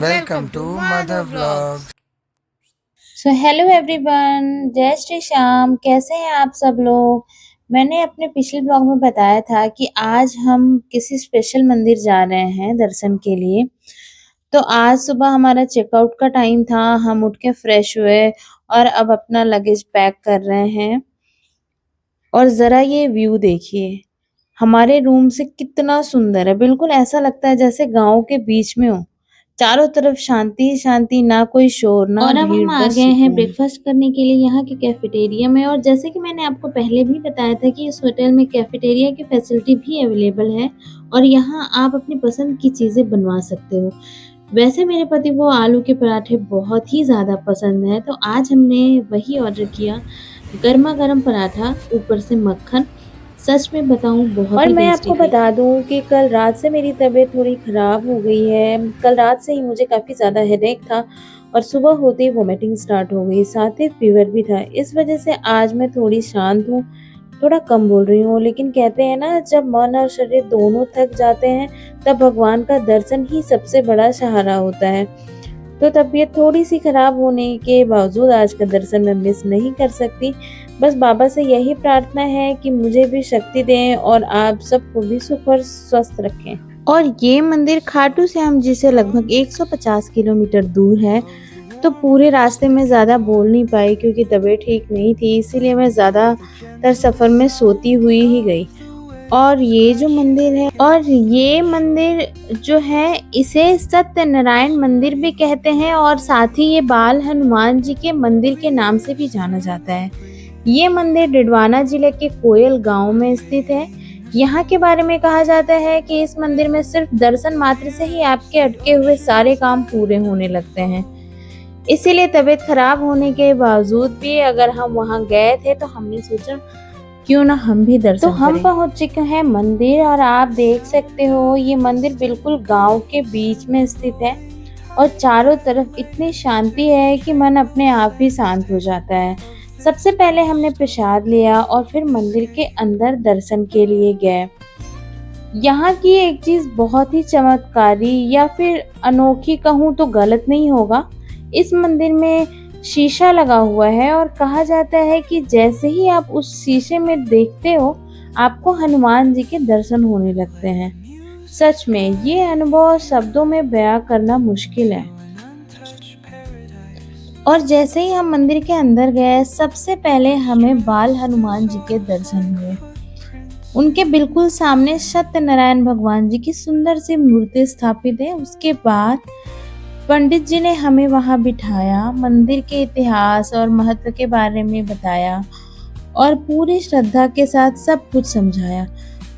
Welcome to Mother Vlog. So hello everyone, जय श्री श्याम। कैसे हैं आप सब लोग। मैंने अपने पिछले ब्लॉग में बताया था कि आज हम किसी स्पेशल मंदिर जा रहे हैं दर्शन के लिए। तो आज सुबह हमारा चेकआउट का टाइम था, हम उठ के फ्रेश हुए और अब अपना लगेज पैक कर रहे हैं। और ज़रा ये व्यू देखिए, हमारे रूम से कितना सुंदर है। बिल्कुल ऐसा लगता है जैसे गाँव के बीच में हो। चारों तरफ शांति ही शांति, ना कोई शोर ना और अब भीड़, हम आ बस गए हैं सुकून। ब्रेकफास्ट करने के लिए यहाँ के कैफेटेरिया में। और जैसे कि मैंने आपको पहले भी बताया था कि इस होटल में कैफेटेरिया की फैसिलिटी भी अवेलेबल है और यहाँ आप अपनी पसंद की चीज़ें बनवा सकते हो। वैसे मेरे पति को आलू के पराठे बहुत ही ज़्यादा पसंद है, तो आज हमने वही ऑर्डर किया, गरमा गरम पराठा ऊपर से मक्खन। सच में बताऊँ, बहुत और ही मैं टेस्टी आपको थे। बता दूं कि कल रात से मेरी तबीयत थोड़ी ख़राब हो गई है। कल रात से ही मुझे काफ़ी ज़्यादा हेडेक था और सुबह होते ही वोमिटिंग स्टार्ट हो गई, साथ ही फीवर भी था। इस वजह से आज मैं थोड़ी शांत हूँ, थोड़ा कम बोल रही हूँ। लेकिन कहते हैं ना, जब मन और शरीर दोनों थक जाते हैं तब भगवान का दर्शन ही सबसे बड़ा सहारा होता है। तो तबीयत थोड़ी-सी खराब होने के बावजूद आज का दर्शन मैं मिस नहीं कर सकती। बस बाबा से यही प्रार्थना है कि मुझे भी शक्ति दें और आप सबको भी सुख और स्वस्थ रखें। और ये मंदिर खाटू श्याम जी से लगभग 150 किलोमीटर दूर है। तो पूरे रास्ते में ज़्यादा बोल नहीं पाई क्योंकि तबीयत ठीक नहीं थी, इसीलिए मैं ज़्यादातर सफ़र में सोती हुई ही गई। और ये मंदिर जो है, इसे सत्यनारायण मंदिर भी कहते हैं और साथ ही ये बाल हनुमान जी के मंदिर के नाम से भी जाना जाता है। ये मंदिर डिडवाना जिले के कोयल गांव में स्थित है। यहाँ के बारे में कहा जाता है कि इस मंदिर में सिर्फ दर्शन मात्र से ही आपके अटके हुए सारे काम पूरे होने लगते हैं। इसीलिए तबीयत खराब होने के बावजूद भी अगर हम वहाँ गए थे तो हमने सोचा क्यों ना हम भी दर्शन करें। तो हम पहुंच चुके हैं मंदिर और आप देख सकते हो, ये मंदिर बिल्कुल गांव के बीच में स्थित है और चारों तरफ इतनी शांति है कि मन अपने आप ही शांत हो जाता है। सबसे पहले हमने प्रसाद लिया और फिर मंदिर के अंदर दर्शन के लिए गए। यहाँ की एक चीज बहुत ही चमत्कारी या फिर अनोखी कहूँ तो गलत नहीं होगा, इस मंदिर में शीशा लगा हुआ है और कहा जाता है कि जैसे ही आप उस शीशे में देखते हो, आपको हनुमान जी के दर्शन होने लगते हैं। सच में ये अनुभव शब्दों में बयां करना मुश्किल है। और जैसे ही हम मंदिर के अंदर गए, सबसे पहले हमें बाल हनुमान जी के दर्शन हुए। उनके बिल्कुल सामने सत्यनारायण भगवान जी की सुंदर सी मूर्ति स्थापित है। उसके बाद पंडित जी ने हमें वहां बिठाया, मंदिर के इतिहास और महत्व के बारे में बताया और पूरी श्रद्धा के साथ सब कुछ समझाया।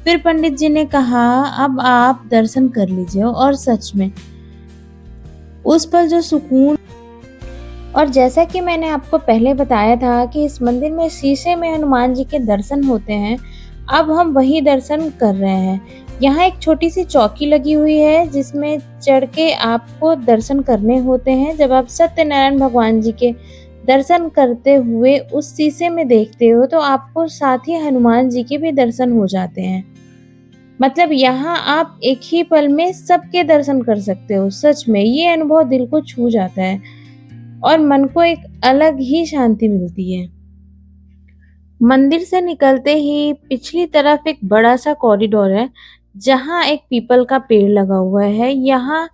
फिर पंडित जी ने कहा, अब आप दर्शन कर लीजिए। और सच में उस पर जो सुकून। और जैसा कि मैंने आपको पहले बताया था कि इस मंदिर में शीशे में हनुमान जी के दर्शन होते हैं, अब हम वही दर्शन कर रहे हैं। यहाँ एक छोटी सी चौकी लगी हुई है जिसमें चढ़ के आपको दर्शन करने होते हैं। जब आप सत्यनारायण भगवान जी के दर्शन करते हुए उस शीशे में देखते हो तो आपको साथ ही हनुमान जी के भी दर्शन हो जाते हैं। मतलब यहाँ आप एक ही पल में सबके दर्शन कर सकते हो। सच में ये अनुभव दिल को छू जाता है और मन को एक अलग ही शांति मिलती है। मंदिर से निकलते ही पिछली तरफ एक बड़ा सा कॉरिडोर है जहाँ एक पीपल का पेड़ लगा हुआ है। यहाँ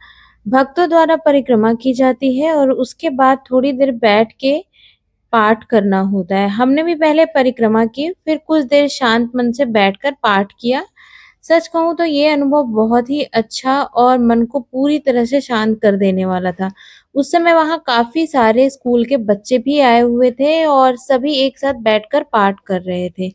भक्तों द्वारा परिक्रमा की जाती है और उसके बाद थोड़ी देर बैठ के पाठ करना होता है। हमने भी पहले परिक्रमा की, फिर कुछ देर शांत मन से बैठकर पाठ किया। सच कहूँ तो ये अनुभव बहुत ही अच्छा और मन को पूरी तरह से शांत कर देने वाला था। उस समय वहाँ काफ़ी सारे स्कूल के बच्चे भी आए हुए थे और सभी एक साथ बैठकर पाठ कर रहे थे।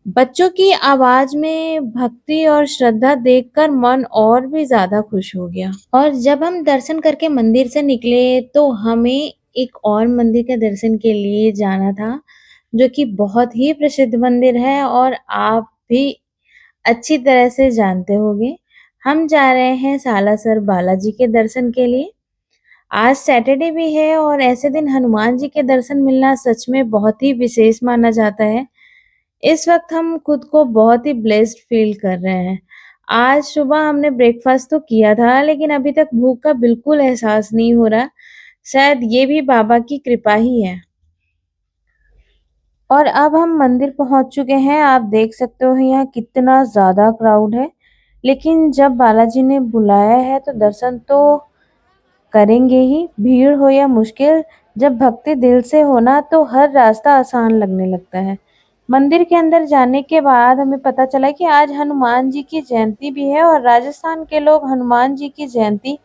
बच्चों की आवाज़ में भक्ति और श्रद्धा देखकर मन और भी ज़्यादा खुश हो गया। और जब हम दर्शन करके मंदिर से निकले तो हमें एक और मंदिर के दर्शन के लिए जाना था, जो कि बहुत ही प्रसिद्ध मंदिर है और आप भी अच्छी तरह से जानते होंगे। हम जा रहे हैं सालासर बालाजी के दर्शन के लिए। आज सैटरडे भी है और ऐसे दिन हनुमान जी के दर्शन मिलना सच में बहुत ही विशेष माना जाता है। इस वक्त हम खुद को बहुत ही ब्लेस्ड फील कर रहे हैं। आज सुबह हमने ब्रेकफास्ट तो किया था, लेकिन अभी तक भूख का बिल्कुल एहसास नहीं हो रहा। शायद ये भी बाबा की कृपा ही है। और अब हम मंदिर पहुंच चुके हैं। आप देख सकते हो यहाँ कितना ज़्यादा क्राउड है। लेकिन जब बालाजी ने बुलाया है तो दर्शन तो करेंगे ही, भीड़ हो या मुश्किल। जब भक्ति दिल से हो ना तो हर रास्ता आसान लगने लगता है। मंदिर के अंदर जाने के बाद हमें पता चला कि आज हनुमान जी की जयंती भी है और राजस्थान के लोग हनुमान जी की जयंती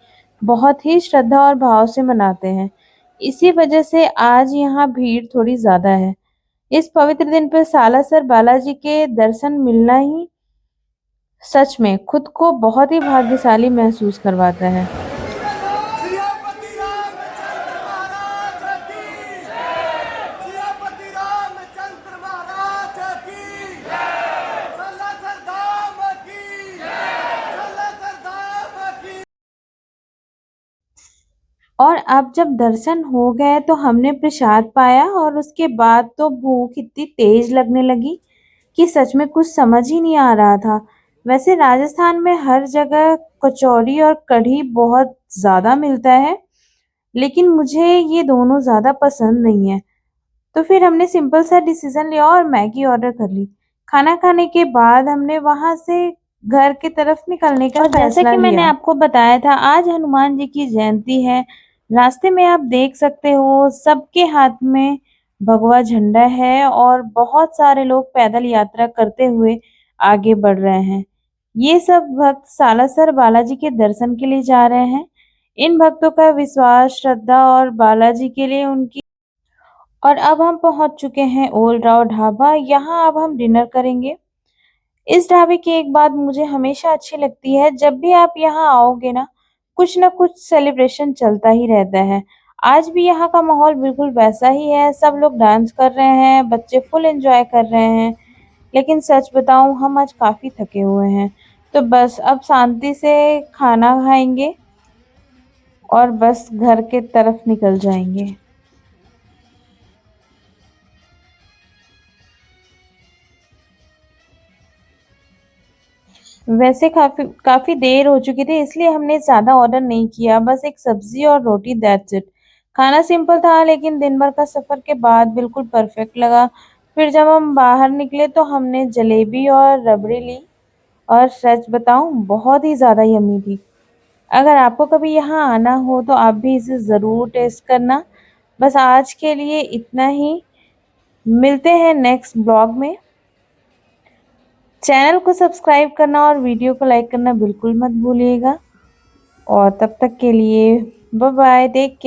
बहुत ही श्रद्धा और भाव से मनाते हैं। इसी वजह से आज यहाँ भीड़ थोड़ी ज्यादा है। इस पवित्र दिन पर सालासर बालाजी के दर्शन मिलना ही सच में खुद को बहुत ही भाग्यशाली महसूस करवाता है। सियापति रामचंद्र महाराज की सियापति रामचंद्र महाराज की सलासर धाम की सलासर धाम की। और अब जब दर्शन हो गए तो हमने प्रसाद पाया और उसके बाद तो भूख इतनी तेज लगने लगी कि सच में कुछ समझ ही नहीं आ रहा था। वैसे राजस्थान में हर जगह कचौरी और कढ़ी बहुत ज़्यादा मिलता है, लेकिन मुझे ये दोनों ज़्यादा पसंद नहीं है। तो फिर हमने सिंपल सा डिसीजन लिया और मैगी ऑर्डर कर ली। खाना खाने के बाद हमने वहां से घर की तरफ निकलने का और जैसा फैसला कि मैंने लिया। आपको बताया था, आज हनुमान जी की जयंती है। रास्ते में आप देख सकते हो सबके हाथ में भगवा झंडा है और बहुत सारे लोग पैदल यात्रा करते हुए आगे बढ़ रहे हैं। ये सब भक्त सालासर बालाजी के दर्शन के लिए जा रहे हैं। इन भक्तों का विश्वास, श्रद्धा और बालाजी के लिए उनकी। और अब हम पहुंच चुके हैं ओल्ड राव ढाबा। यहाँ अब हम डिनर करेंगे। इस ढाबे की एक बात मुझे हमेशा अच्छी लगती है, जब भी आप यहाँ आओगे ना कुछ सेलिब्रेशन चलता ही रहता है। आज भी यहाँ का माहौल बिल्कुल वैसा ही है। सब लोग डांस कर रहे हैं, बच्चे फुल एंजॉय कर रहे हैं। लेकिन सच बताऊं, हम आज काफी थके हुए हैं। तो बस अब शांति से खाना खाएंगे और बस घर के तरफ निकल जाएंगे। वैसे काफ़ी काफ़ी देर हो चुकी थी, इसलिए हमने ज़्यादा ऑर्डर नहीं किया, बस एक सब्ज़ी और रोटी, दैट्स इट। खाना सिंपल था, लेकिन दिन भर का सफ़र के बाद बिल्कुल परफेक्ट लगा। फिर जब हम बाहर निकले तो हमने जलेबी और रबड़ी ली और सच बताऊँ बहुत ही ज़्यादा यम्मी थी। अगर आपको कभी यहाँ आना हो तो आप भी इसे ज़रूर टेस्ट करना। बस आज के लिए इतना ही, मिलते हैं नेक्स्ट ब्लॉग में। चैनल को सब्सक्राइब करना और वीडियो को लाइक करना बिल्कुल मत भूलिएगा। और तब तक के लिए बाय बाय, टेक केयर।